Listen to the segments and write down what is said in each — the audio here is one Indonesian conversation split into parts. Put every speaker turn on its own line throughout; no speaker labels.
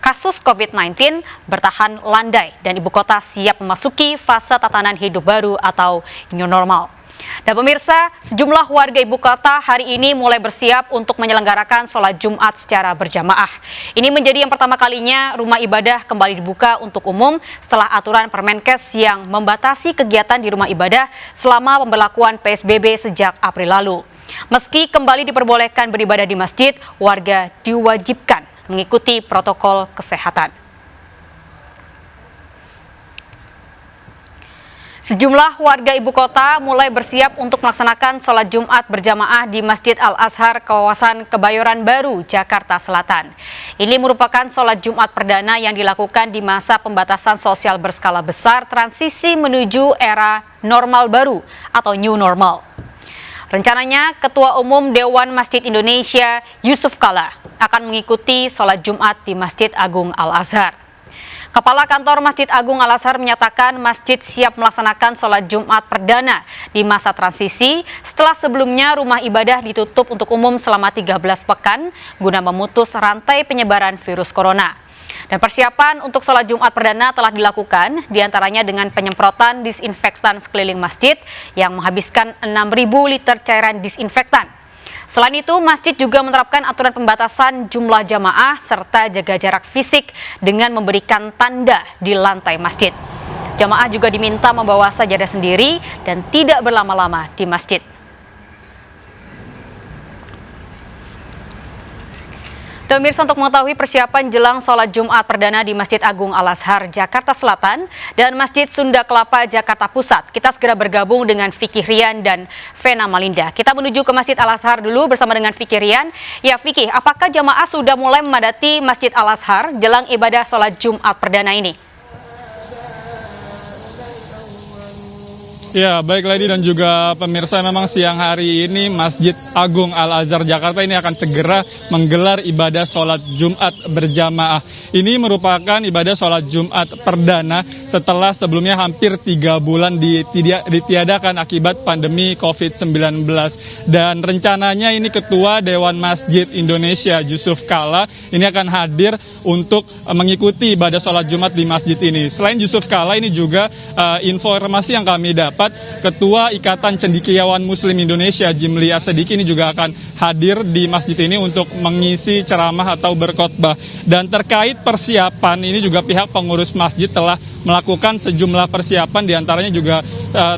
kasus COVID-19 bertahan landai dan ibu kota siap memasuki fase tatanan hidup baru atau new normal. Dan pemirsa, sejumlah warga ibu kota hari ini mulai bersiap untuk menyelenggarakan sholat Jumat secara berjamaah. Ini menjadi yang pertama kalinya rumah ibadah kembali dibuka untuk umum setelah aturan Permenkes yang membatasi kegiatan di rumah ibadah selama pemberlakuan PSBB sejak April lalu. Meski kembali diperbolehkan beribadah di masjid, warga diwajibkan mengikuti protokol kesehatan. Sejumlah warga ibu kota mulai bersiap untuk melaksanakan sholat Jumat berjamaah di Masjid Al-Azhar kawasan Kebayoran Baru, Jakarta Selatan. Ini merupakan sholat Jumat perdana yang dilakukan di masa pembatasan sosial berskala besar transisi menuju era normal baru atau new normal. Rencananya, Ketua Umum Dewan Masjid Indonesia, Yusuf Kala, akan mengikuti sholat Jumat di Masjid Agung Al-Azhar. Kepala Kantor Masjid Agung Al-Azhar menyatakan masjid siap melaksanakan sholat Jumat perdana di masa transisi setelah sebelumnya rumah ibadah ditutup untuk umum selama 13 pekan guna memutus rantai penyebaran virus corona. Dan persiapan untuk sholat Jumat perdana telah dilakukan diantaranya dengan penyemprotan disinfektan sekeliling masjid yang menghabiskan 6.000 liter cairan disinfektan. Selain itu, masjid juga menerapkan aturan pembatasan jumlah jamaah serta jaga jarak fisik dengan memberikan tanda di lantai masjid. Jamaah juga diminta membawa sajadah sendiri dan tidak berlama-lama di masjid. Dan pemirsa, untuk mengetahui persiapan jelang sholat Jumat perdana di Masjid Agung Al-Azhar, Jakarta Selatan dan Masjid Sunda Kelapa, Jakarta Pusat, kita segera bergabung dengan Vicky Rian dan Vena Malinda. Kita menuju ke Masjid Al-Azhar dulu bersama dengan Vicky Rian. Ya Vicky, apakah jamaah sudah mulai memadati Masjid Al-Azhar jelang ibadah sholat Jumat perdana ini?
Ya, baik Lady dan juga pemirsa, memang siang hari ini Masjid Agung Al-Azhar Jakarta ini akan segera menggelar ibadah sholat Jumat berjamaah. Ini merupakan ibadah sholat Jumat perdana setelah sebelumnya hampir 3 bulan ditiadakan akibat pandemi COVID-19. Dan rencananya ini Ketua Dewan Masjid Indonesia Yusuf Kala ini akan hadir untuk mengikuti ibadah sholat Jumat di masjid ini. Selain Yusuf Kala, ini juga informasi yang kami dapat, Ketua Ikatan Cendekiawan Muslim Indonesia Jimli Asadiki ini juga akan hadir di masjid ini untuk mengisi ceramah atau berkhotbah. Dan terkait persiapan ini juga pihak pengurus masjid telah melakukan sejumlah persiapan, diantaranya juga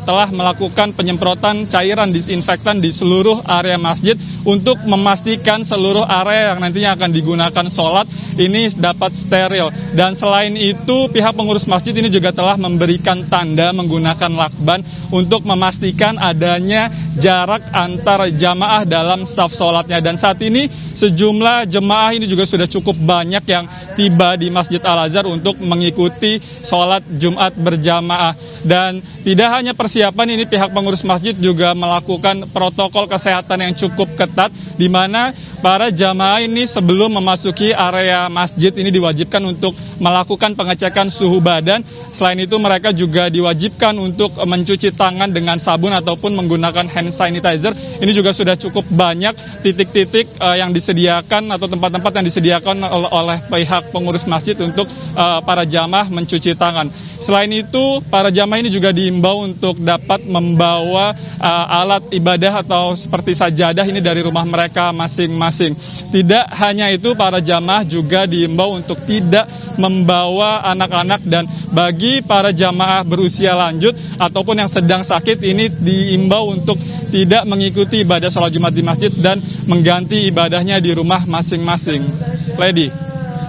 telah melakukan penyemprotan cairan disinfektan di seluruh area masjid untuk memastikan seluruh area yang nantinya akan digunakan sholat ini dapat steril. Dan selain itu, pihak pengurus masjid ini juga telah memberikan tanda menggunakan lakban untuk memastikan adanya jarak antar jamaah dalam saf sholatnya. Dan saat ini sejumlah jemaah ini juga sudah cukup banyak yang tiba di Masjid Al-Azhar untuk mengikuti sholat Jumat berjamaah. Dan tidak hanya persiapan ini, pihak pengurus masjid juga melakukan protokol kesehatan yang cukup ketat, di mana para jamaah ini sebelum memasuki area masjid ini diwajibkan untuk melakukan pengecekan suhu badan. Selain itu, mereka juga diwajibkan untuk mencuci tangan dengan sabun ataupun menggunakan hand sanitizer. Ini juga sudah cukup banyak titik-titik yang disediakan atau tempat-tempat yang disediakan oleh pihak pengurus masjid untuk para jamaah mencuci tangan. Selain itu, para jamaah ini juga diimbau untuk dapat membawa alat ibadah atau seperti sajadah ini dari rumah mereka masing-masing. Tidak hanya itu, para jamaah juga diimbau untuk tidak membawa anak-anak, dan bagi para jamaah berusia lanjut ataupun yang sedang sakit ini diimbau untuk tidak mengikuti ibadah sholat Jumat di masjid dan mengganti ibadahnya di rumah masing-masing. Lady.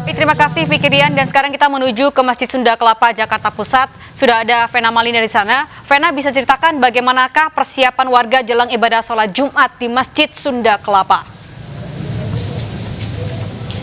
Terima kasih Vicky Rian, dan sekarang kita menuju ke Masjid Sunda Kelapa, Jakarta Pusat. Sudah ada Vena Malinda di sana. Vena, bisa ceritakan bagaimanakah persiapan warga jelang ibadah sholat Jumat di Masjid Sunda Kelapa?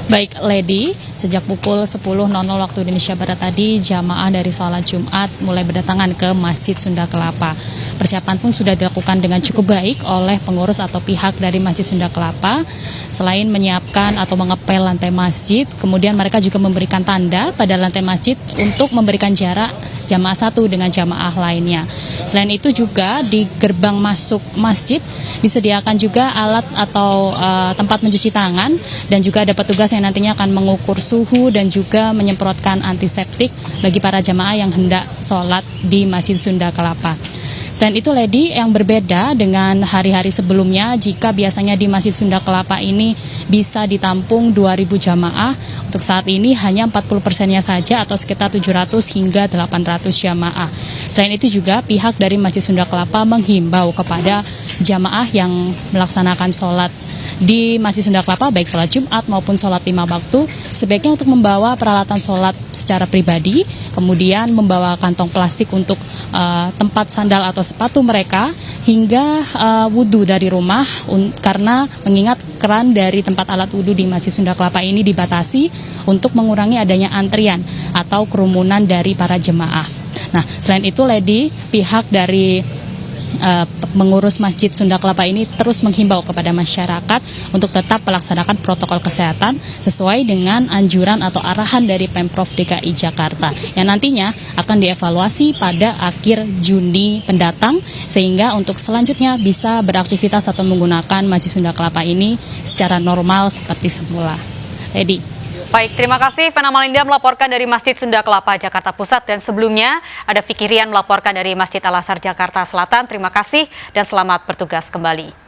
Baik, Lady, sejak pukul 10.00 waktu Indonesia Barat tadi, jamaah dari sholat Jumat mulai berdatangan ke Masjid Sunda Kelapa. Persiapan pun sudah dilakukan dengan cukup baik oleh pengurus atau pihak dari Masjid Sunda Kelapa. Selain menyiapkan atau mengepel lantai masjid, kemudian mereka juga memberikan tanda pada lantai masjid untuk memberikan jarak jamaah satu dengan jamaah lainnya. Selain itu juga di gerbang masuk masjid disediakan juga alat atau tempat mencuci tangan, dan juga ada petugas yang nantinya akan mengukur suhu dan juga menyemprotkan antiseptik bagi para jamaah yang hendak sholat di Masjid Sunda Kelapa. Selain itu, Lady, yang berbeda dengan hari-hari sebelumnya, jika biasanya di Masjid Sunda Kelapa ini bisa ditampung 2.000 jamaah, untuk saat ini hanya 40%-nya saja atau sekitar 700 hingga 800 jamaah. Selain itu juga pihak dari Masjid Sunda Kelapa menghimbau kepada jamaah yang melaksanakan sholat di Masjid Sunda Kelapa, baik sholat Jumat maupun sholat 5 waktu, sebaiknya untuk membawa peralatan sholat secara pribadi, kemudian membawa kantong plastik untuk tempat sandal atau sepatu mereka, hingga wudhu dari rumah, karena mengingat keran dari tempat alat wudhu di Masjid Sunda Kelapa ini dibatasi untuk mengurangi adanya antrian atau kerumunan dari para jemaah. Nah, selain itu, Lady, pihak dari mengurus Masjid Sunda Kelapa ini terus menghimbau kepada masyarakat untuk tetap melaksanakan protokol kesehatan sesuai dengan anjuran atau arahan dari Pemprov DKI Jakarta yang nantinya akan dievaluasi pada akhir Juni mendatang, sehingga untuk selanjutnya bisa beraktivitas atau menggunakan Masjid Sunda Kelapa ini secara normal seperti semula. Lady.
Baik, terima kasih Vena Malinda melaporkan dari Masjid Sunda Kelapa, Jakarta Pusat, dan sebelumnya ada Fikirian melaporkan dari Masjid Al Azhar, Jakarta Selatan. Terima kasih dan selamat bertugas kembali.